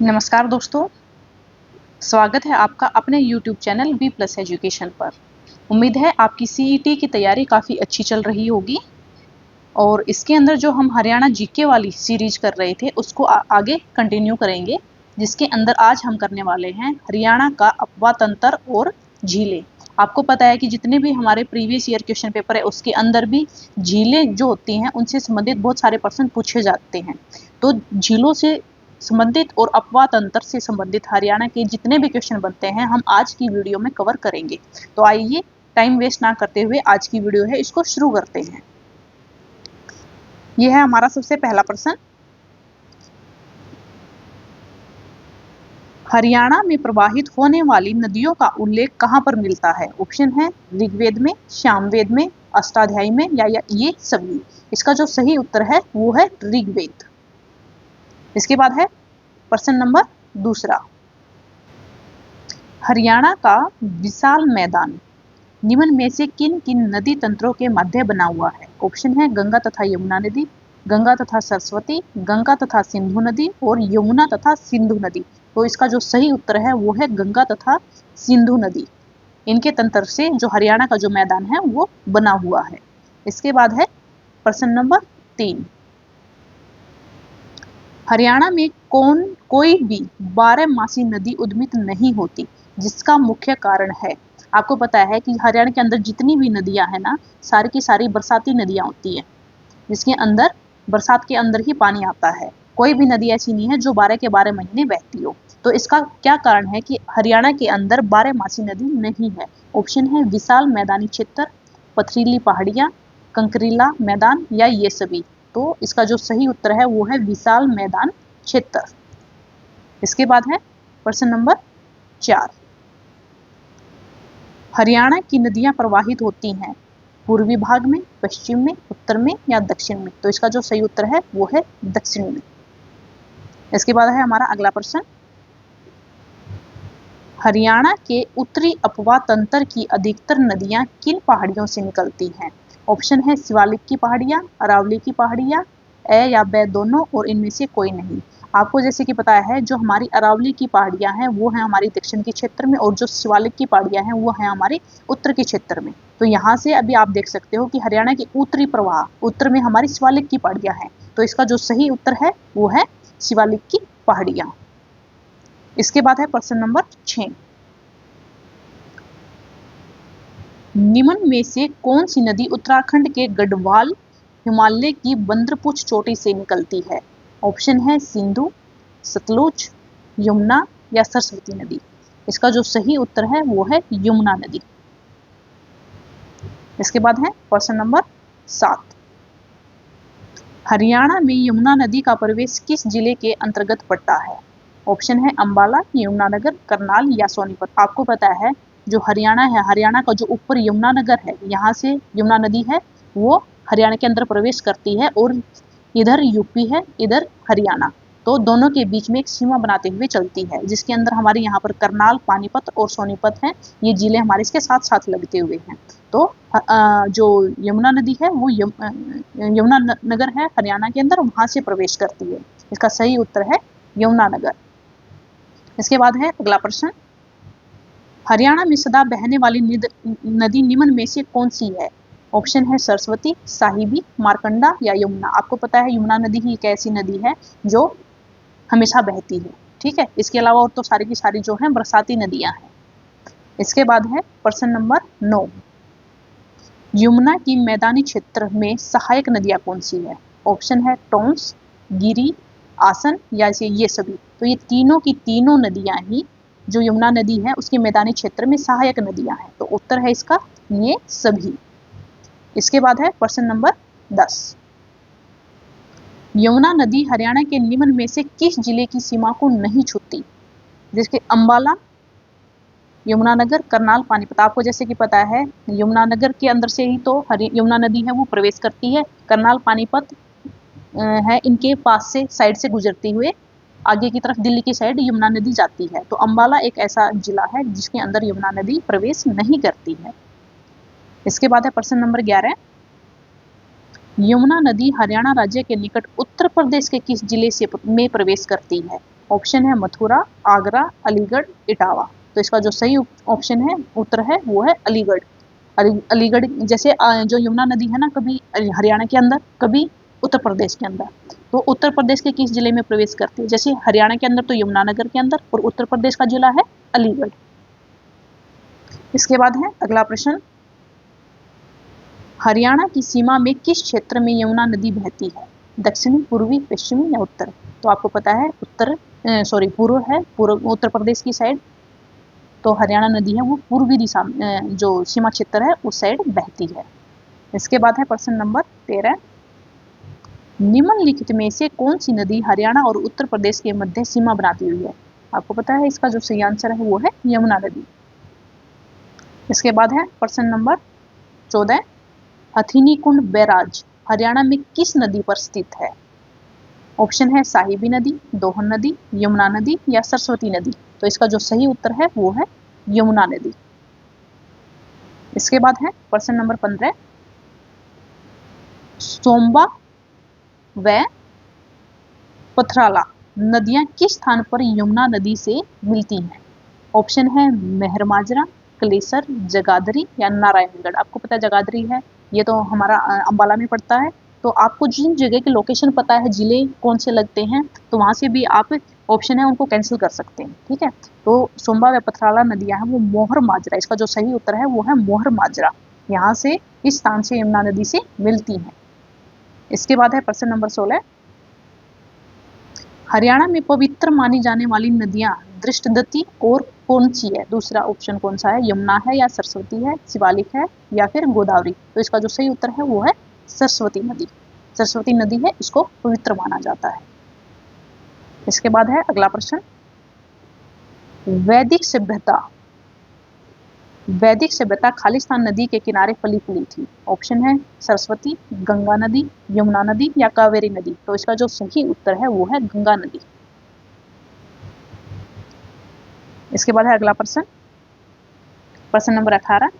नमस्कार दोस्तों, स्वागत है आपका अपने YouTube channel b plus education पर। उम्मीद है आपकी सीईटी की तैयारी काफ़ी अच्छी चल रही होगी और इसके अंदर जो हम हरियाणा जीके वाली सीरीज कर रहे थे उसको आगे कंटिन्यू करेंगे, जिसके अंदर आज हम करने वाले हैं हरियाणा का अपवा तंत्र और झीलें। आपको पता है कि जितने भी हमारे प्रीवियस ईयर क्वेश्चन पेपर है उसके अंदर भी झीलें जो होती हैं उनसे संबंधित बहुत सारे प्रश्न पूछे जाते हैं। तो झीलों से संबंधित और अपवा तंत्र से संबंधित हरियाणा के जितने भी क्वेश्चन बनते हैं हम आज की वीडियो में कवर करेंगे। तो आइए टाइम वेस्ट ना करते हुए आज की वीडियो है इसको शुरू करते हैं। यह है हमारा सबसे पहला प्रश्न। हरियाणा में प्रवाहित होने वाली नदियों का उल्लेख कहां पर मिलता है? ऑप्शन है ऋग्वेद में, सामवेद में, अष्टाध्यायी में या ये सभी। इसका जो सही उत्तर है वो है ऋग्वेद। इसके बाद है प्रश्न नंबर दूसरा। हरियाणा का विशाल मैदान निम्न में से किन किन नदी तंत्रों के मध्य बना हुआ है? ऑप्शन है गंगा तथा यमुना नदी, गंगा तथा सरस्वती, गंगा तथा सिंधु नदी और यमुना तथा सिंधु नदी। तो इसका जो सही उत्तर है वो है गंगा तथा सिंधु नदी। इनके तंत्र से जो हरियाणा का जो मैदान है वो बना हुआ है। इसके बाद है प्रश्न नंबर 3। हरियाणा में कोई भी 12मासी नदी उद्मित नहीं होती, जिसका मुख्य कारण है। आपको पता है कि हरियाणा के अंदर जितनी भी नदियां हैं ना, सारी की सारी बरसाती नदियां होती हैं, जिसके अंदर बरसात के अंदर ही पानी आता है। कोई भी नदी ऐसी नहीं है जो 12 के 12 महीने बहती हो। तो इसका क्या कारण है कि हरियाणा के अंदर 12मासी नदी नहीं है? ऑप्शन है विशाल मैदानी क्षेत्र, पथरीली पहाड़ियां, कंकरीला मैदान या ये सभी। तो इसका जो सही उत्तर है वो है विशाल मैदान क्षेत्र। इसके बाद है प्रश्न नंबर 4। हरियाणा की नदियां प्रवाहित होती हैं पूर्वी भाग में, पश्चिम में, उत्तर में या दक्षिण में? तो इसका जो सही उत्तर है वो है दक्षिण में। इसके बाद है हमारा अगला प्रश्न। हरियाणा के उत्तरी अपवा तंत्र की अधिकतर नदियां किन पहाड़ियों से निकलती हैं? ऑप्शन है शिवालिक की पहाड़ियां, अरावली की पहाड़ियां, ए या ब दोनों और इनमें से कोई नहीं। आपको जैसे कि पता है जो हमारी अरावली की पहाड़ियां हैं वो हैं हमारी दक्षिण के क्षेत्र में और जो शिवालिक की पहाड़ियां हैं वो हैं हमारे उत्तर के क्षेत्र में। तो यहाँ से अभी आप देख सकते हो कि हरियाणा की उत्तरी प्रवाह उत्तर में हमारी शिवालिक की पहाड़ियां हैं। तो इसका जो सही उत्तर है वो है शिवालिक की पहाड़ियां। इसके बाद है प्रश्न नंबर 6। निम्न में से कौन सी नदी उत्तराखंड के गढ़वाल हिमालय की बंदरपुछ चोटी से निकलती है? ऑप्शन है सिंधु, सतलुज, यमुना या सरस्वती नदी। इसका जो सही उत्तर है वो है यमुना नदी। इसके बाद है प्रश्न नंबर 7। हरियाणा में यमुना नदी का प्रवेश किस जिले के अंतर्गत पड़ता है? ऑप्शन है अंबाला, यमुनानगर, करनाल या सोनीपत। आपको पता है जो हरियाणा है, हरियाणा का जो ऊपर यमुनानगर है, यहाँ से यमुना नदी है वो हरियाणा के अंदर प्रवेश करती है और इधर यूपी है, इधर हरियाणा। तो दोनों के बीच में एक सीमा बनाते हुए चलती है, जिसके अंदर हमारे यहाँ पर करनाल, पानीपत और सोनीपत हैं। ये जिले हमारे इसके साथ साथ लगते हुए हैं। तो जो यमुना नदी है वो यमुना नगर है हरियाणा के अंदर, वहां से प्रवेश करती है। इसका सही उत्तर है यमुनानगर। इसके बाद है अगला प्रश्न। हरियाणा में सदा बहने वाली नदी निम्न में से कौन सी है? ऑप्शन है सरस्वती, साहिबी, मारकंडा या यमुना। आपको पता है यमुना नदी ही एक ऐसी नदी है जो हमेशा बहती है। ठीक है, इसके अलावा और तो सारी की सारी जो है बरसाती नदियां हैं। इसके बाद है प्रश्न नंबर 9। यमुना की मैदानी क्षेत्र में सहायक नदियां कौन सी है? ऑप्शन है टोंस, गिरी, आसन या ये सभी। तो ये तीनों की तीनों नदियां ही जो यमुना नदी है उसके मैदानी क्षेत्र में सहायक नदियां हैं। तो उत्तर है इसका ये सभी। इसके बाद है प्रश्न नंबर 10। यमुना नदी हरियाणा के निम्न में से किस जिले की सीमा को नहीं छूती? जिसके अंबाला, यमुनानगर, करनाल, पानीपत। आपको जैसे कि पता है यमुनानगर के अंदर से ही तो यमुना नदी है वो प्रवेश करती है। करनाल, पानीपत है इनके पास से साइड से गुजरती हुए आगे की तरफ दिल्ली की साइड यमुना नदी जाती है। तो अंबाला एक ऐसा जिला है जिसके अंदर यमुना नदी प्रवेश नहीं करती है। इसके बाद है प्रश्न नंबर 11। यमुना नदी हरियाणा राज्य के निकट उत्तर प्रदेश के किस जिले से में प्रवेश करती है? ऑप्शन है मथुरा, आगरा, अलीगढ़, इटावा। तो इसका जो सही ऑप्शन है, उत्तर है, वो है अलीगढ़। अलीगढ़ जैसे जो यमुना नदी है ना, कभी हरियाणा के अंदर, कभी उत्तर प्रदेश के अंदर। तो उत्तर प्रदेश के किस जिले में प्रवेश करती है? जैसे हरियाणा के अंदर तो यमुनानगर के अंदर, और उत्तर प्रदेश का जिला है अलीगढ़। इसके बाद है अगला प्रश्न, हरियाणा की सीमा में किस क्षेत्र में यमुना नदी बहती है? दक्षिणी, पूर्वी, पश्चिमी या उत्तर? तो आपको पता है पूर्व है, पूर्व उत्तर प्रदेश की साइड। तो हरियाणा नदी है वो पूर्वी दिशा जो सीमा क्षेत्र है उस साइड बहती है। इसके बाद है प्रश्न नंबर 13, निम्नलिखित में से कौन सी नदी हरियाणा और उत्तर प्रदेश के मध्य सीमा बनाती हुई है? आपको पता है इसका जो सही आंसर है वो है यमुना नदी। इसके बाद है प्रश्न नंबर 14, हथिनी कुंड बैराज हरियाणा में किस नदी पर स्थित है? ऑप्शन है साहिबी नदी, दोहन नदी, यमुना नदी या सरस्वती नदी। तो इसका जो सही उत्तर है वो है यमुना नदी। इसके बाद है प्रश्न नंबर 15, सोम्बा व पथराला नदियां किस स्थान पर यमुना नदी से मिलती हैं? ऑप्शन है मेहर माजरा, कलेसर, जगाधरी या नारायणगढ़। आपको पता है जगाधरी है, ये तो हमारा अंबाला में पड़ता है। तो आपको जिन जगह के लोकेशन पता है, जिले कौन से लगते हैं, तो वहां से भी आप ऑप्शन है उनको कैंसिल कर सकते हैं। ठीक है, तो सोम्बा व पथराला नदियां हैं वो मोहर माजरा, इसका जो सही उत्तर है वो है मोहर माजरा। यहाँ से इस स्थान से यमुना नदी से मिलती हैं। इसके बाद है प्रश्न नंबर 16, हरियाणा में पवित्र मानी जाने वाली नदियां दृष्टदती और कौन सी है? दूसरा ऑप्शन कौन सा है, यमुना है या सरस्वती है, शिवालिक है या फिर गोदावरी? तो इसका जो सही उत्तर है वो है सरस्वती नदी। सरस्वती नदी है, इसको पवित्र माना जाता है। इसके बाद है अगला प्रश्न, वैदिक सभ्यता खालिस्तान नदी के किनारे फली फूली थी। ऑप्शन है सरस्वती, गंगा नदी, यमुना नदी या कावेरी नदी। तो इसका जो सही उत्तर है वो है गंगा नदी। इसके बाद है अगला प्रश्न, प्रश्न नंबर 18,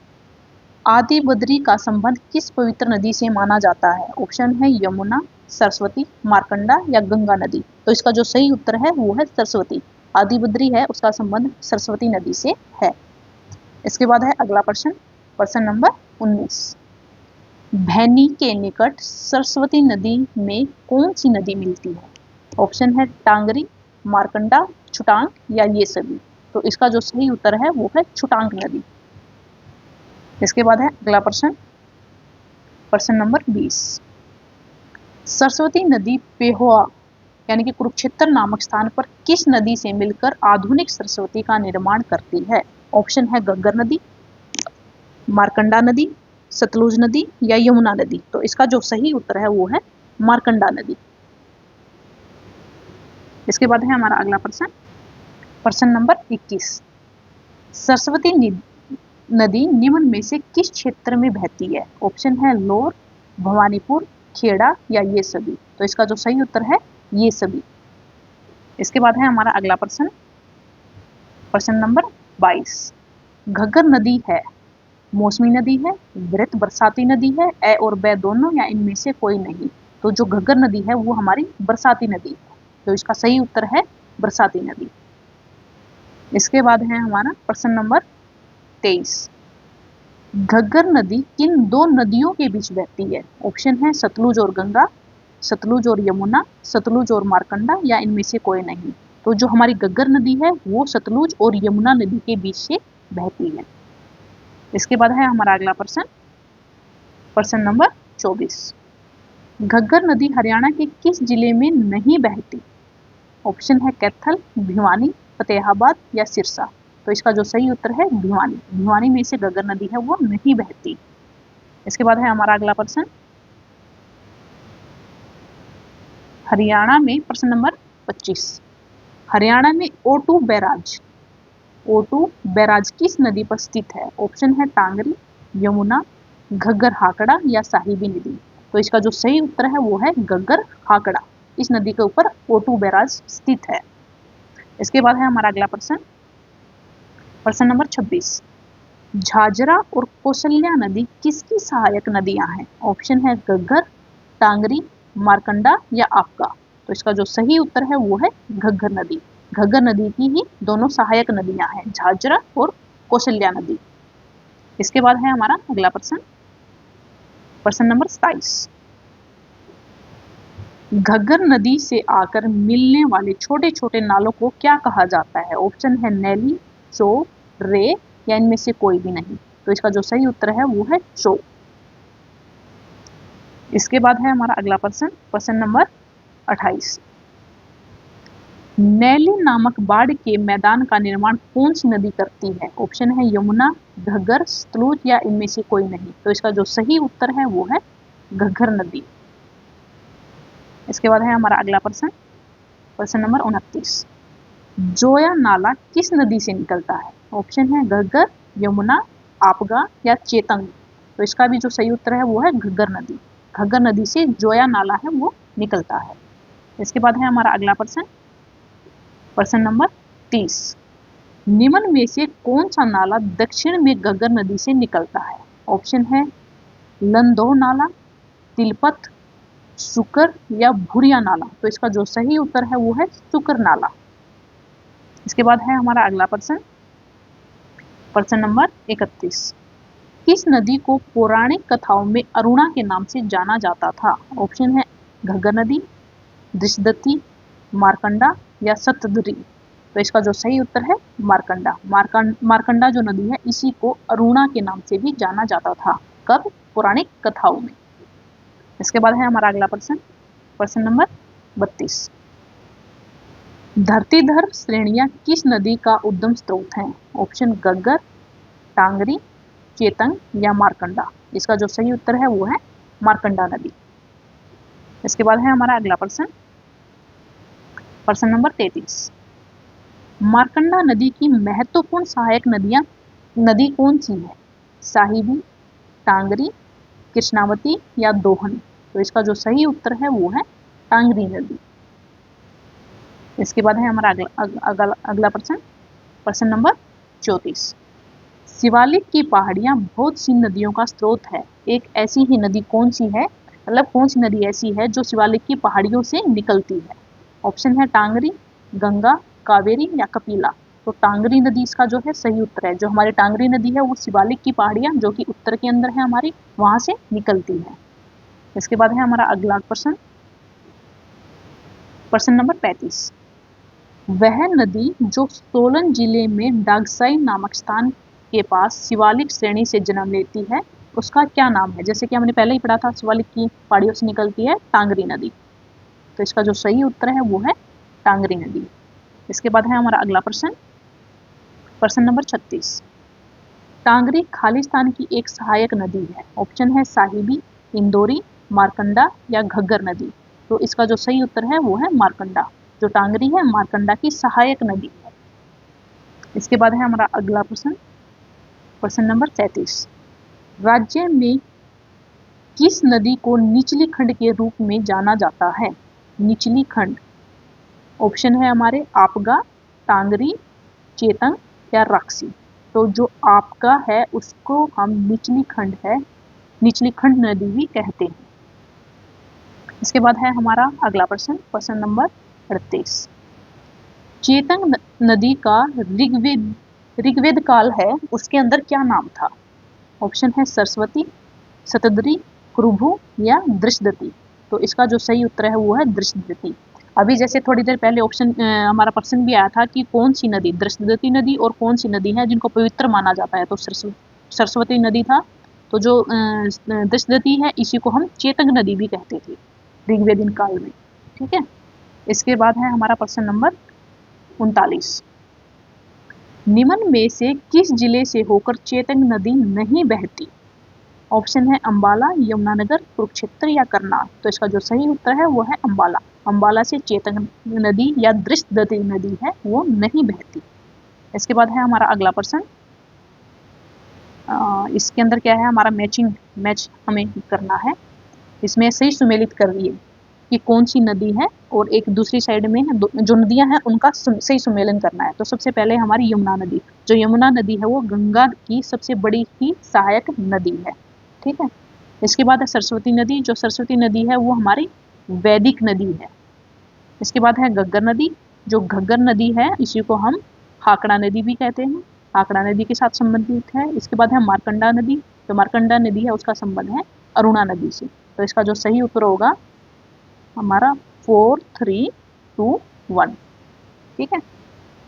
आदि बद्री का संबंध किस पवित्र नदी से माना जाता है? ऑप्शन है यमुना, सरस्वती, मार्कंडा या गंगा नदी। तो इसका जो सही उत्तर है वो है सरस्वती। आदि बद्री है उसका संबंध सरस्वती नदी से है। इसके बाद है अगला प्रश्न, प्रश्न नंबर 19, भैनी के निकट सरस्वती नदी में कौन सी नदी मिलती है? ऑप्शन है टांगरी, मार्कंडा, छुटांग या ये सभी। तो इसका जो सही उत्तर है वो है छुटांग नदी। इसके बाद है अगला प्रश्न, प्रश्न नंबर 20, सरस्वती नदी पेहोआ यानी कि कुरुक्षेत्र नामक स्थान पर किस नदी से मिलकर आधुनिक सरस्वती का निर्माण करती है? ऑप्शन है गग्गर नदी, मार्कंडा नदी, सतलुज नदी या यमुना नदी। तो इसका जो सही उत्तर है वो है मार्कंडा नदी। इसके बाद है हमारा अगला प्रश्न, प्रश्न नंबर 21, सरस्वती नदी निम्न में से किस क्षेत्र में बहती है? ऑप्शन है लोर, भवानीपुर, खेड़ा या ये सभी। तो इसका जो सही उत्तर है ये सभी। इसके बाद है हमारा अगला प्रश्न, प्रश्न नंबर 22, घग्गर नदी है, मौसमी नदी है, वृत बरसाती नदी है, ए और ब दोनों या इनमें से कोई नहीं। तो जो घग्गर नदी है वो हमारी बरसाती नदी है। तो इसका सही उत्तर है बरसाती नदी। इसके बाद है हमारा प्रश्न नंबर 23, घग्गर नदी किन दो नदियों के बीच बहती है? ऑप्शन है सतलुज और गंगा, सतलुज और यमुना, सतलुज और मार्कंडा या इनमें से कोई नहीं। तो जो हमारी घग्गर नदी है वो सतलुज और यमुना नदी के बीच से बहती है। इसके बाद है हमारा अगला प्रश्न, प्रश्न नंबर 24, घग्गर नदी हरियाणा के किस जिले में नहीं बहती? ऑप्शन है कैथल, भिवानी, फतेहाबाद या सिरसा। तो इसका जो सही उत्तर है भिवानी। भिवानी में से घग्गर नदी है वो नहीं बहती। इसके बाद है हमारा अगला प्रश्न, हरियाणा में प्रश्न नंबर 25, हरियाणा में O2 बैराज किस नदी पर स्थित है? ऑप्शन है टांगरी, यमुना, घग्गर हाकड़ा या साहिबी नदी। तो इसका जो सही उत्तर है वो है घग्गर हाकड़ा। इस नदी के ऊपर O2 बैराज स्थित है। इसके बाद है हमारा अगला प्रश्न, प्रश्न नंबर 26, झाझरा और कौशल्या नदी किसकी सहायक नदियां हैं? ऑप्शन है घग्गर, टांगरी, मार्कंडा या आपका। तो इसका जो सही उत्तर है वो है घग्गर नदी। घग्गर नदी की ही दोनों सहायक नदियां हैं, झाझरा और कौशल्या नदी। इसके बाद है हमारा अगला प्रश्न, प्रश्न नंबर 27। घग्गर नदी से आकर मिलने वाले छोटे छोटे नालों को क्या कहा जाता है? ऑप्शन है नैली, चो, रे या इनमें से कोई भी नहीं। तो इसका जो सही उत्तर है वो है चो। इसके बाद है हमारा अगला प्रश्न, प्रश्न नंबर 28। नैली नामक बाढ़ के मैदान का निर्माण कौन सी नदी करती है? ऑप्शन है यमुना, घग्गर, सतलुज या इनमें से कोई नहीं। तो इसका जो सही उत्तर है वो है घग्गर नदी। इसके बाद है हमारा अगला प्रश्न, प्रश्न नंबर 29। जोया नाला किस नदी से निकलता है? ऑप्शन है घग्गर, यमुना, आपगा या चेतंग। तो इसका भी जो सही उत्तर है वो है घग्गर नदी। घग्गर नदी से जोया नाला है वो निकलता है। इसके बाद है हमारा अगला प्रश्न, प्रश्न नंबर 30। निम्न में से कौन सा नाला दक्षिण में घग्गर नदी से निकलता है? ऑप्शन है लंदोह नाला, तिलपत, सुकर या भूरिया नाला। तो इसका जो सही उत्तर है वो है सुकर नाला। इसके बाद है हमारा अगला प्रश्न, प्रश्न नंबर 31। किस नदी को पौराणिक कथाओं में अरुणा के नाम से जाना जाता था? ऑप्शन है घग्गर नदी, दृशदती, मारकंडा या सतद्री। तो इसका जो सही उत्तर है मारकंडा। मारकंडा जो नदी है इसी को अरुणा के नाम से भी जाना जाता था। कब? पौराणिक कथाओं में। इसके बाद है हमारा अगला प्रश्न, प्रश्न नंबर 32। धरतीधर श्रेणियां किस नदी का उद्गम स्रोत हैं? ऑप्शन घग्गर, टांगरी, चेतंग या मारकंडा। इसका जो सही उत्तर है वो है मारकंडा नदी। इसके बाद है हमारा अगला प्रश्न, प्रश्न नंबर 33। मारकंडा नदी की महत्वपूर्ण सहायक नदी कौन सी है? साहिबी, टांगरी, कृष्णावती या दोहन। तो इसका जो सही उत्तर है वो है टांगरी नदी। इसके बाद है हमारा अगला प्रश्न, प्रश्न नंबर 34। शिवालिक की पहाड़ियां बहुत सी नदियों का स्रोत है। एक ऐसी ही नदी कौन सी है? मतलब कौन सी नदी ऐसी है जो शिवालिक की पहाड़ियों से निकलती है? ऑप्शन है टांगरी, गंगा, कावेरी या कपिला। तो टांगरी नदी इसका जो है सही उत्तर है। जो हमारी टांगरी नदी है वो शिवालिक की पहाड़ियां जो कि उत्तर के अंदर है हमारी, वहां से निकलती है। इसके बाद है हमारा अगला प्रश्न, प्रश्न नंबर 35। वह नदी जो सोलन जिले में डागसाई नामक स्थान के पास शिवालिक श्रेणी से जन्म लेती है उसका क्या नाम है? जैसे कि हमने पहले ही पढ़ा था शिवालिक की पहाड़ियों से निकलती है टांगरी नदी। तो इसका जो सही उत्तर है वो है टांगरी नदी। इसके बाद है हमारा अगला प्रश्न, प्रश्न नंबर 36। टांगरी खालिस्तान की एक सहायक नदी है। ऑप्शन है साहिबी, इंदौरी, मारकंडा या घग्गर नदी। तो इसका जो सही उत्तर है वो है मारकंडा। जो टांगरी है मारकंडा की सहायक नदी है। इसके बाद है हमारा अगला प्रश्न, प्रश्न नंबर 37। राज्य में किस नदी को निचली खंड के रूप में जाना जाता है? निचली खंड। ऑप्शन है हमारे आपगा, टांगरी, चेतंग या राक्षी। तो जो आपगा है उसको हम निचली खंड नदी भी कहते हैं। इसके बाद है हमारा अगला प्रश्न, प्रश्न नंबर 38। चेतंग नदी का ऋग्वेद काल है उसके अंदर क्या नाम था? ऑप्शन है सरस्वती, सतद्री, कुरुभु या दृशदती। तो इसका जो सही उत्तर है वो है दृशदती। अभी जैसे थोड़ी देर पहले ऑप्शन हमारा प्रश्न भी आया था कि कौन सी नदी, दृशदती नदी और कौन सी नदी है जिनको पवित्र माना जाता है? तो सरस्वती नदी था। तो जो दृशदती है इसी को हम चेतंग नदी भी कहते थे ऋग्वेदीन काल में। ठीक है। इसके बाद है हमारा प्रश्न नंबर 39। निम्न में से किस जिले से होकर चेतंग नदी नहीं बहती? ऑप्शन है अंबाला, यमुनानगर, कुरुक्षेत्र या करनाल। तो इसका जो सही उत्तर है वो है अंबाला। अंबाला से चेतंग नदी या दृशदती नदी है वो नहीं बहती। इसके बाद है हमारा अगला प्रश्न, इसके अंदर क्या है हमारा मैच हमें करना है। इसमें सही सुमेलित कर रही है कि कौन सी नदी है और एक दूसरी साइड में जो नदियां हैं उनका सही सुमेलन करना है। तो सबसे पहले हमारी यमुना नदी, जो यमुना नदी है वो गंगा की सबसे बड़ी ही सहायक नदी है। ठीक है। इसके बाद है सरस्वती नदी, जो सरस्वती नदी है वो हमारी वैदिक नदी है। इसके बाद है घग्गर नदी, जो घग्गर नदी है इसी को हम हाकड़ा नदी भी कहते हैं, हाकड़ा नदी के साथ संबंधित है। इसके बाद है मार्कंडा नदी, जो मार्कंडा नदी है उसका संबंध है अरुणा नदी से। तो इसका जो सही उत्तर होगा हमारा 4, 3, 2, 1। ठीक है,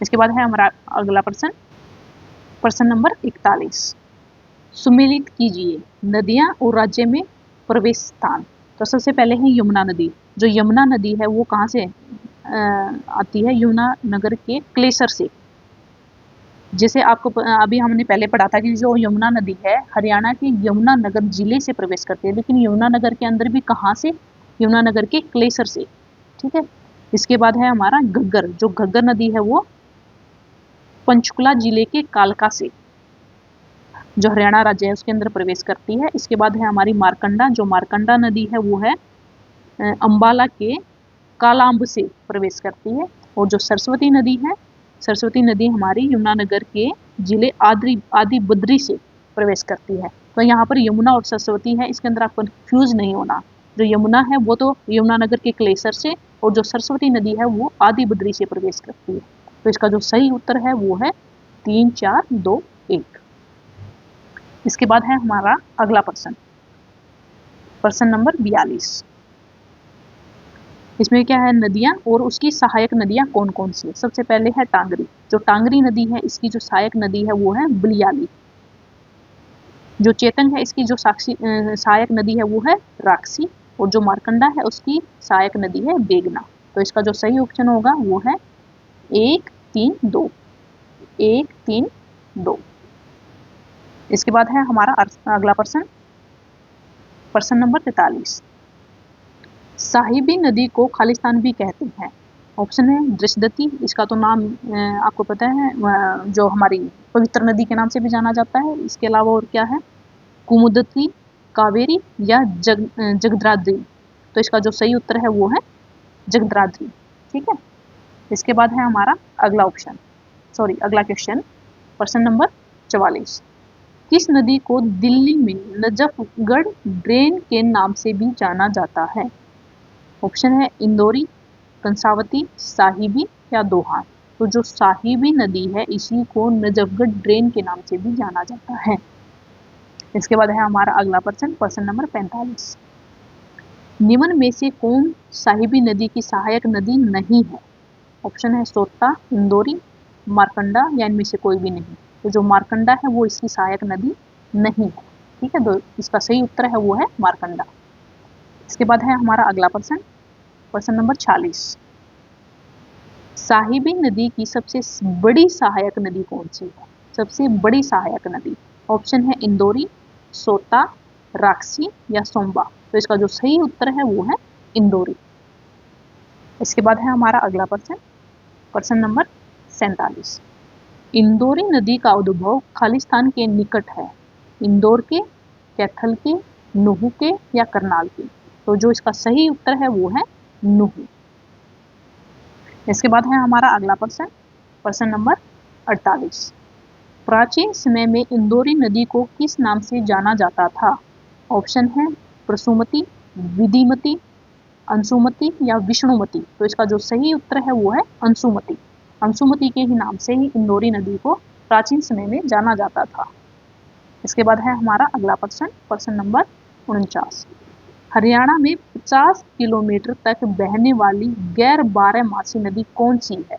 इसके बाद है हमारा अगला प्रश्न नंबर 41। सुमेलित कीजिए नदियां और राज्य में प्रवेश स्थान। तो सबसे पहले है यमुना नदी। जो यमुना नदी है वो कहाँ से आती है? यमुना नगर के क्लेसर से। जैसे आपको अभी हमने पहले पढ़ा था कि जो यमुना नदी है हरियाणा के यमुना नगर जिले से प्रवेश करती है, लेकिन यमुना नगर के अंदर भी कहाँ से? यमुना नगर के क्लेसर से। ठीक है, इसके बाद है हमारा घग्गर। जो घग्गर नदी है वो पंचकुला जिले के कालका से, जो हरियाणा राज्य है उसके अंदर प्रवेश करती है। इसके बाद है हमारी मार्कंडा। जो मार्कंडा नदी है वो है अंबाला के कालांब से प्रवेश करती है। और जो सरस्वती नदी है, सरस्वती नदी हमारी यमुनानगर के जिले आदि बद्री से प्रवेश करती है। तो यहाँ पर यमुना और सरस्वती है, इसके अंदर आप कंफ्यूज नहीं होना। जो यमुना है वो तो यमुनानगर के क्लेसर से, और जो सरस्वती नदी है वो आदि बद्री से प्रवेश करती है। तो इसका जो सही उत्तर है वो है 3, 4, 2, 1। इसके बाद है हमारा अगला प्रश्न नंबर 42। इसमें क्या है? नदियां और उसकी सहायक नदियां कौन कौन सी है। सबसे पहले है टांगरी। जो टांगरी नदी है इसकी जो सहायक नदी है वो है बलियाली। जो चेतंग है इसकी जो सहायक नदी है वो है राक्षी। और जो मार्कंडा है उसकी सहायक नदी है बेगना। तो इसका जो सही ऑप्शन होगा वो है 1, 3, 2। 1, 3, 2। इसके बाद है हमारा अगला प्रश्न नंबर 43। साहिबी नदी को खालिस्तान भी कहते हैं। ऑप्शन है दृशदती, इसका तो नाम आपको पता है, जो हमारी पवित्र नदी के नाम से भी जाना जाता है। इसके अलावा और क्या है? कुमुदती, कावेरी या जगद्राद्री। तो इसका जो सही उत्तर है वो है जगद्राद्री। ठीक है, इसके बाद है हमारा अगला क्वेश्चन, प्रश्न नंबर 44। किस नदी को दिल्ली में नजफगढ़ ड्रेन के नाम से भी जाना जाता है? ऑप्शन है इंदौरी, कंसावती, साहिबी या दोहान। तो जो साहिबी नदी है इसी को नजफगढ़ ड्रेन के नाम से भी जाना जाता है। इसके बाद है हमारा अगला प्रश्न नंबर 45। निम्न में से कौन साहिबी नदी की सहायक नदी नहीं है? ऑप्शन है सोत्ता, इंदौरी, मार्कंडा या इनमें से कोई भी नहीं। तो जो मार्कंडा है वो इसकी सहायक नदी नहीं है। ठीक है, तो इसका सही उत्तर है वो है मार्कंडा। इसके बाद है हमारा अगला प्रश्न नंबर 46। साहिबी नदी की सबसे बड़ी सहायक नदी कौन सी है? सबसे बड़ी सहायक नदी, ऑप्शन है इंदौरी, सोता, राक्षी या सोम्बा। तो इसका जो सही उत्तर है वो है इंदौरी। इसके बाद है हमारा अगला प्रश्न नंबर 47। इंदौरी नदी का उद्भव खालिस्तान के निकट है। इंदौर के, कैथल के, नुहू के या करनाल के। तो जो इसका सही उत्तर है वो है नुहू। इसके बाद है हमारा अगला प्रश्न नंबर 48। प्राचीन समय में इंदौरी नदी को किस नाम से जाना जाता था? ऑप्शन है प्रसूमती, विधिमती, अंशुमती या विष्णुमती। तो इसका जो सही उत्तर है वो है अंशुमती। अंशुमती के ही नाम से ही इंदौरी नदी को प्राचीन समय में जाना जाता था। इसके बाद है हमारा अगला प्रश्न नंबर 49। हरियाणा में 50 किलोमीटर तक बहने वाली गैर बारहमासी नदी कौन सी है?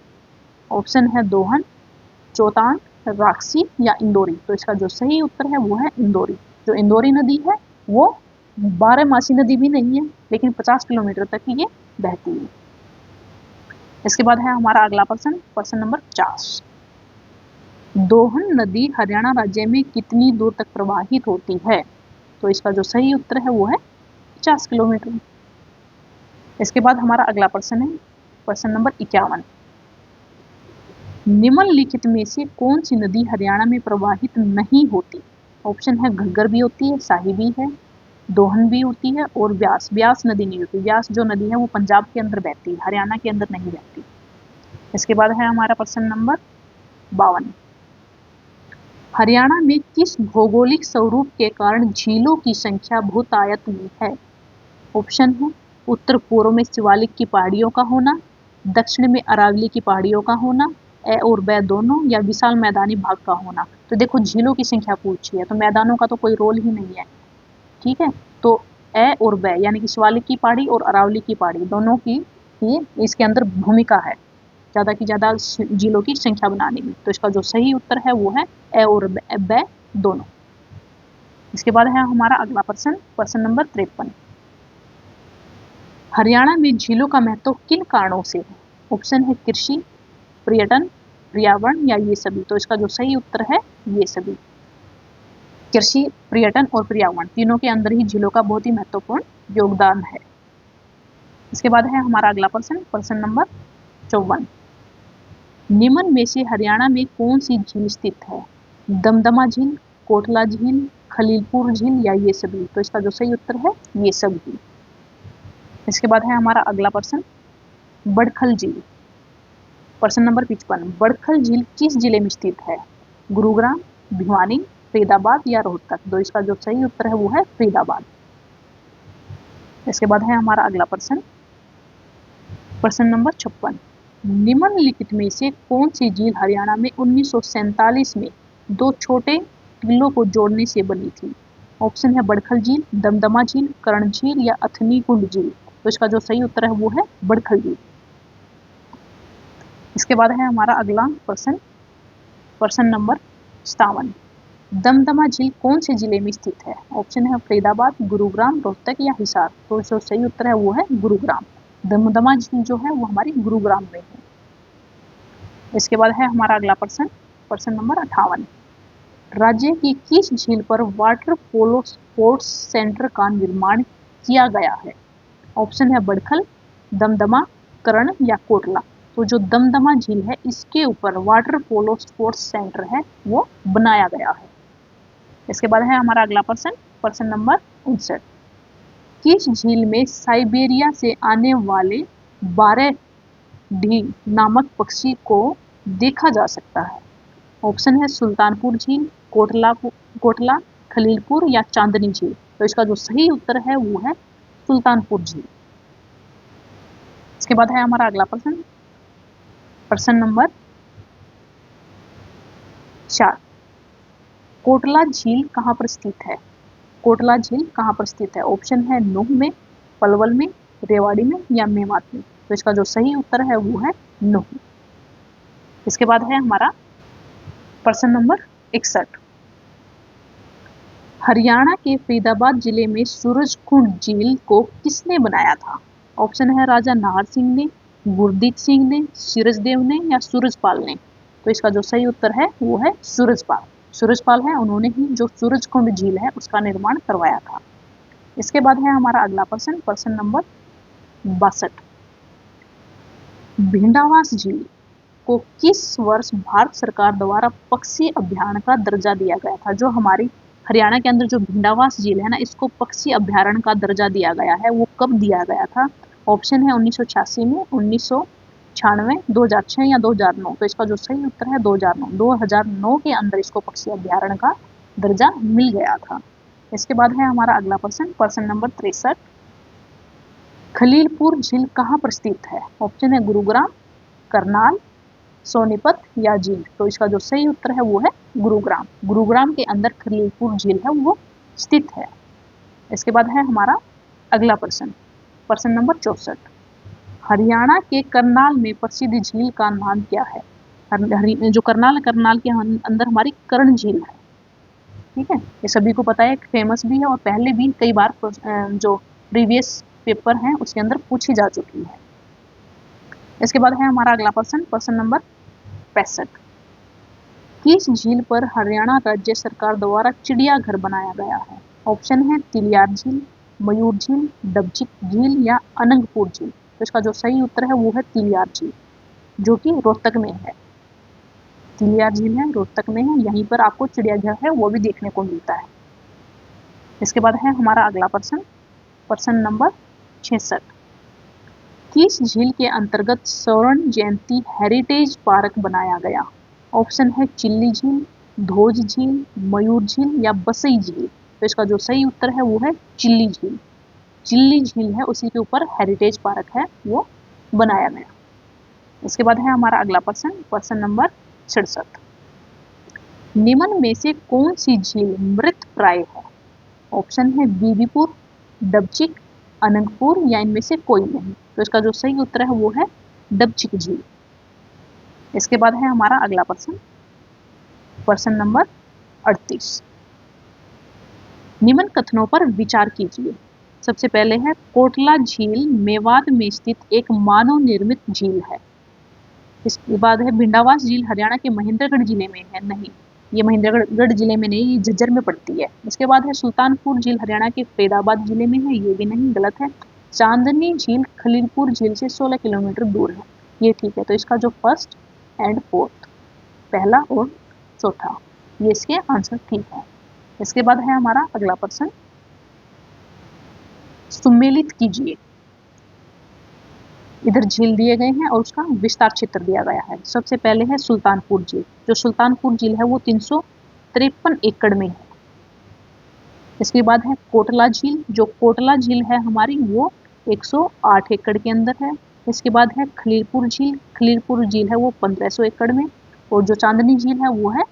ऑप्शन है दोहन, चौतान, राक्षी या इंदौरी। तो इसका जो सही उत्तर है वो है इंदौरी। जो इंदौरी नदी है वो बारहमासी नदी भी नहीं है, लेकिन 50 किलोमीटर तक ही ये बहती है। इसके बाद है हमारा अगला प्रश्न नंबर 50। दोहन नदी हरियाणा राज्य में कितनी दूर तक प्रवाहित होती है? तो इसका जो सही उत्तर है वो है 50 किलोमीटर। इसके बाद हमारा अगला प्रश्न नंबर 51। निम्नलिखित में से कौन सी नदी हरियाणा में प्रवाहित नहीं होती? ऑप्शन है घग्गर भी होती है, साहिबी है, दोहन भी होती है और व्यास नदी नहीं होती। व्यास जो नदी है वो पंजाब के अंदर बहती है, हरियाणा के अंदर नहीं बहती। इसके बाद है हमारा प्रश्न नंबर 52। हरियाणा में किस भौगोलिक स्वरूप के कारण झीलों की संख्या बहुतायत में है? ऑप्शन है उत्तर पूर्व में शिवालिक की पहाड़ियों का होना, दक्षिण में अरावली की पहाड़ियों का होना, ए और ब दोनों, या विशाल मैदानी भाग का होना। तो देखो झीलों की संख्या पूछी है तो मैदानों का तो कोई रोल ही नहीं है, ठीक है। तो ए और ब यानी कि शिवालिक की पहाड़ी और अरावली की पहाड़ी दोनों की ही इसके अंदर भूमिका है ज़्यादा की ज़्यादा झीलों की संख्या बनाने में। तो इसका जो सही उत्तर है वो है ए और ब दोनों। इसके बाद है हमारा अगला प्रश्न नंबर 53। हरियाणा में झीलों का महत्व किन कारणों से है? ऑप्शन है कृषि, पर्यटन, पर्यावरण या ये सभी। तो इसका जो सही उत्तर है ये सभी। कृषि, पर्यटन और पर्यावरण तीनों के अंदर ही झीलों का बहुत ही महत्वपूर्ण योगदान है। इसके बाद है हमारा अगला प्रश्न नंबर 54। निम्न में से हरियाणा में कौन सी झील स्थित है? दमदमा झील, कोटला झील, खलीलपुर झील या ये सभी। तो इसका जो सही उत्तर है ये सभी। इसके बाद है हमारा अगला प्रश्न बड़खल झील। प्रश्न नंबर 55। बड़खल झील किस जिले में स्थित है? गुरुग्राम, भिवानी, फरीदाबाद या रोहतक। तो इसका जो सही उत्तर है वो है फरीदाबाद। इसके बाद है हमारा अगला प्रश्न नंबर 56। निम्नलिखित में से कौन सी झील हरियाणा में 1947 में दो छोटे टीलों को जोड़ने से बनी थी? ऑप्शन है बड़खल झील, दमदमा झील, कर्ण झील या अथनी कुंड झील। तो इसका जो सही उत्तर है वो है बड़खल झील। इसके बाद है हमारा अगला प्रश्न नंबर 57। दमदमा झील कौन से जिले में स्थित है? ऑप्शन है फरीदाबाद, गुरुग्राम, रोहतक या हिसार। तो जो सही उत्तर है वो है गुरुग्राम। दमदमा झील जो है वो हमारी गुरुग्राम में है। इसके बाद है हमारा अगला प्रश्न नंबर 58। राज्य की किस झील पर वाटर पोलो स्पोर्ट्स सेंटर का निर्माण किया गया है? ऑप्शन है बड़खल, दमदमा, कर्ण या कोटला। तो जो दमदमा झील है इसके ऊपर वाटर पोलो स्पोर्ट्स सेंटर है वो बनाया गया है। इसके बाद है हमारा अगला प्रश्न नंबर 59। किस झील में साइबेरिया से आने वाले 12 डी नामक पक्षी को देखा जा सकता है? ऑप्शन है सुल्तानपुर झील, कोटला, खलीलपुर या चांदनी झील। तो इसका जो सही उत्तर है वो है सुल्तानपुर झील। इसके बाद है हमारा अगला प्रश्न नंबर 4। कोटला झील कहाँ पर स्थित है? कोटला झील कहाँ पर स्थित है? ऑप्शन है नूह में, पलवल में, रेवाड़ी में या मेवात में। तो इसका जो सही उत्तर है वो है नूह। इसके बाद है हमारा प्रश्न नंबर 61। हरियाणा के फरीदाबाद जिले में सूरजकुंड झील को किसने बनाया था? ऑप्शन है राजा नाहर सिंह ने, गुरदीप सिंह ने, सूरजदेव ने या सूरजपाल ने। तो इसका जो सही उत्तर है वो है सूरजपाल। सूरजपाल है, उन्होंने ही जो सूरजकुंड झील है उसका निर्माण करवाया था। इसके बाद है हमारा अगला प्रश्न नंबर 62। भिंडावास झील को किस वर्ष भारत सरकार द्वारा पक्षी अभ्यारण्य का दर्जा दिया गया था? जो हमारी हरियाणा के अंदर जो भिंडावास झील है ना इसको पक्षी अभ्यारण्य का दर्जा दिया गया है, वो कब दिया गया था? ऑप्शन है 1986 में, 1996, 2006 या 2009। तो इसका जो सही उत्तर है 2009। 2009 के अंदर इसको पक्षी अभ्यारण्य का दर्जा मिल गया था। इसके बाद है हमारा अगला प्रश्न नंबर 63। खलीलपुर झील कहाँ पर स्थित है? ऑप्शन है गुरुग्राम, करनाल, सोनीपत या जींद। तो इसका जो सही उत्तर है वो है गुरुग्राम। गुरुग्राम के अंदर खलीलपुर झील है वो स्थित है। इसके बाद है हमारा अगला प्रश्न नंबर 64। हरियाणा के करनाल में प्रसिद्ध झील का नाम क्या है? जो करनाल के अंदर हमारी कर्ण झील है, ठीक है। ये सभी को पता है, फेमस भी है और पहले भी कई बार जो प्रीवियस पेपर हैं उसके अंदर पूछी जा चुकी है। इसके बाद है हमारा अगला प्रश्न नंबर 65। किस झील पर हरियाणा राज्य सरकार द्वारा चिड़ियाघर बनाया गया है? ऑप्शन है तिलियार झील, मयूर झील, डबचिक झील या अनंगपुर झील। तो इसका जो सही उत्तर है वो है तिलियार झील, जो कि रोहतक में है। तिलियार झील है, रोहतक में है, यहीं पर आपको चिड़ियाघर है वो भी देखने को मिलता है। इसके बाद है हमारा अगला प्रश्न नंबर 66। किस झील के अंतर्गत स्वर्ण जयंती हेरिटेज पार्क बनाया गया? ऑप्शन है चिल्ली झील, धोज झील, मयूर झील या बसई झील। तो इसका जो सही उत्तर है वो है चिल्ली झील। चिल्ली झील है उसी के ऊपर हेरिटेज पार्क है वो बनाया गया। इसके बाद है हमारा अगला प्रश्न नंबर 66। निम्न में से कौन सी झील मृत प्राय है? ऑप्शन है बीबीपुर, डबचिक, अनंतपुर या इनमें से कोई नहीं। तो इसका जो सही उत्तर है वो है डबचिक झील। इसके बाद है हमारा अगला प्रश्न नंबर 38। निम्न कथनों पर विचार कीजिए। सबसे पहले है कोटला झील मेवात में स्थित एक मानव निर्मित झील है। इसके बाद है भिंडावास झील हरियाणा के महेंद्रगढ़ जिले में है। नहीं, ये महेंद्रगढ़ जिले में नहीं, ये झज्जर में पड़ती है। इसके बाद है सुल्तानपुर झील हरियाणा के फरीदाबाद जिले में है। ये भी नहीं, गलत है। चांदनी झील खलीलपुर झील से 16 किलोमीटर दूर है। ये ठीक है। तो इसका जो फर्स्ट एंड फोर्थ, पहला और चौथा, ये इसके आंसर ठीक है। इसके बाद है हमारा अगला प्रश्न, सुमेलित कीजिए। इधर झील दिए गए हैं और उसका विस्तार क्षेत्र दिया गया है। सबसे पहले है सुल्तानपुर झील। जो सुल्तानपुर झील है वो 353 एकड़ में है। इसके बाद है कोटला झील। जो कोटला झील है हमारी वो 108 एकड़ के अंदर है। इसके बाद है खलीलपुर झील। खलीलपुर झील है वो 1500 एकड़ में। और जो चांदनी झील है वो है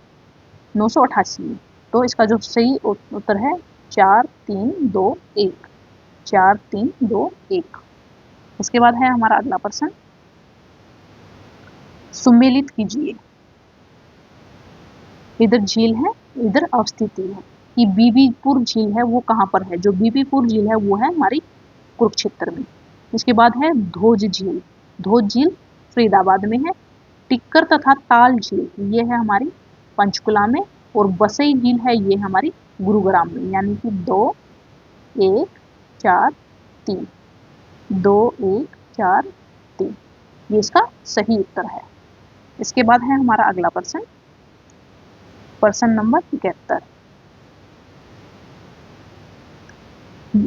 988 में। तो इसका जो सही उत्तर है 4 3 2 1, 4 3 2 1। इसके बाद है हमारा अगला प्रश्न, सुमेलित कीजिए। इधर झील है, इधर अवस्थिति है कि बीबीपुर झील है वो कहाँ पर है? जो बीबीपुर झील है वो है हमारी कुरुक्षेत्र में। इसके बाद है धोज झील। धोज झील फरीदाबाद में है। टिक्कर तथा ताल झील ये है हमारी पंचकुला में। और बसई झील है ये हमारी गुरुग्राम में। यानी कि 2 1 4 3, 2 1 4 3, ये इसका सही उत्तर है। इसके बाद है हमारा अगला प्रश्न नंबर 71।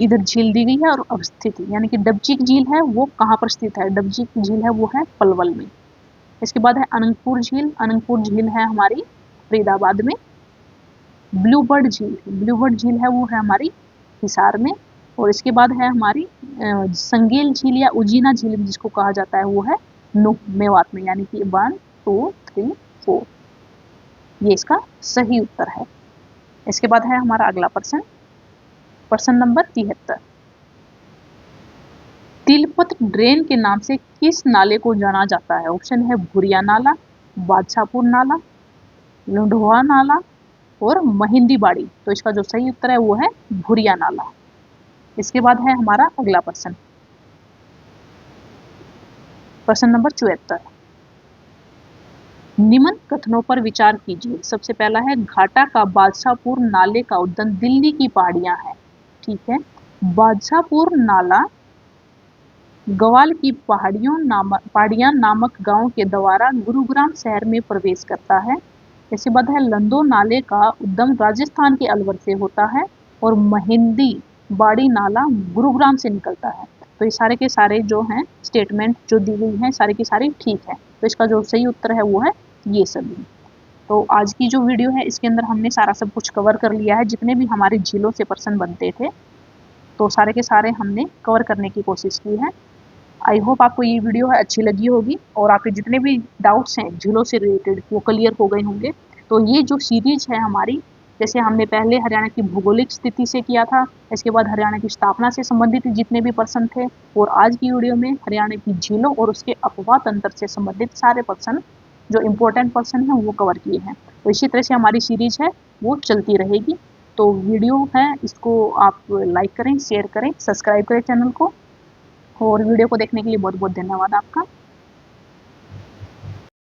इधर झील दी गई है और अवस्थिति, यानी कि डबचिक झील है वो कहाँ पर स्थित है? डबचिक झील है वो है पलवल में। इसके बाद है अनंतपुर झील। अनंतपुर झील है हमारी फरीदाबाद में। ब्लूबर्ड झील, ब्लूबर्ड झील है वो है हमारी हिसार में। और इसके बाद है हमारी संगेल झील या उजीना झील जिसको कहा जाता है वो है नूह मेवात में। यानी कि 1 2 3 4, ये इसका सही उत्तर है। इसके बाद है हमारा अगला प्रश्न नंबर 73। तिलपत ड्रेन के नाम से किस नाले को जाना जाता है? ऑप्शन है भुरिया नाला, बादशाहपुर नाला, लुंढोआ नाला और महिंदीबाड़ी। तो इसका जो सही उत्तर है वो है भुरिया नाला। इसके बाद है हमारा अगला प्रश्न नंबर 74। निम्न कथनों पर विचार कीजिए। सबसे पहला है घाटा का बादशाहपुर नाले का उद्गम दिल्ली की पहाड़ियां है। ठीक है। बादशाहपुर नाला गवाल की पहाड़ियां नामक गांव के द्वारा गुरुग्राम शहर में प्रवेश करता है। इसके बाद है लंदो नाले का उद्गम राजस्थान के अलवर से होता है। और महिंदी बाड़ी नाला गुरुग्राम से निकलता है। तो ये सारे के सारे जो हैं स्टेटमेंट जो दी गई हैं सारी की सारी ठीक है। तो इसका जो सही उत्तर है वो है ये सभी। तो आज की जो वीडियो है इसके अंदर हमने सारा सब कुछ कवर कर लिया है। जितने भी हमारे झीलों से प्रश्न बनते थे तो सारे के सारे हमने कवर करने की कोशिश की है। आई होप आपको ये वीडियो है अच्छी लगी होगी और आपके जितने भी डाउट्स हैं झीलों से रिलेटेड वो क्लियर हो गए होंगे। तो ये जो सीरीज है हमारी, जैसे हमने पहले हरियाणा की भौगोलिक स्थिति से किया था, इसके बाद हरियाणा की स्थापना से संबंधित जितने भी प्रश्न थे, और आज की वीडियो में हरियाणा की झीलों और उसके अपवाह तंत्र से संबंधित सारे प्रश्न जो इम्पोर्टेंट प्रश्न हैं वो कवर किए हैं। तो इसी तरह से हमारी सीरीज है वो चलती रहेगी। तो वीडियो है इसको आप लाइक करें, शेयर करें, सब्सक्राइब करें चैनल को। और वीडियो को देखने के लिए बहुत बहुत धन्यवाद आपका।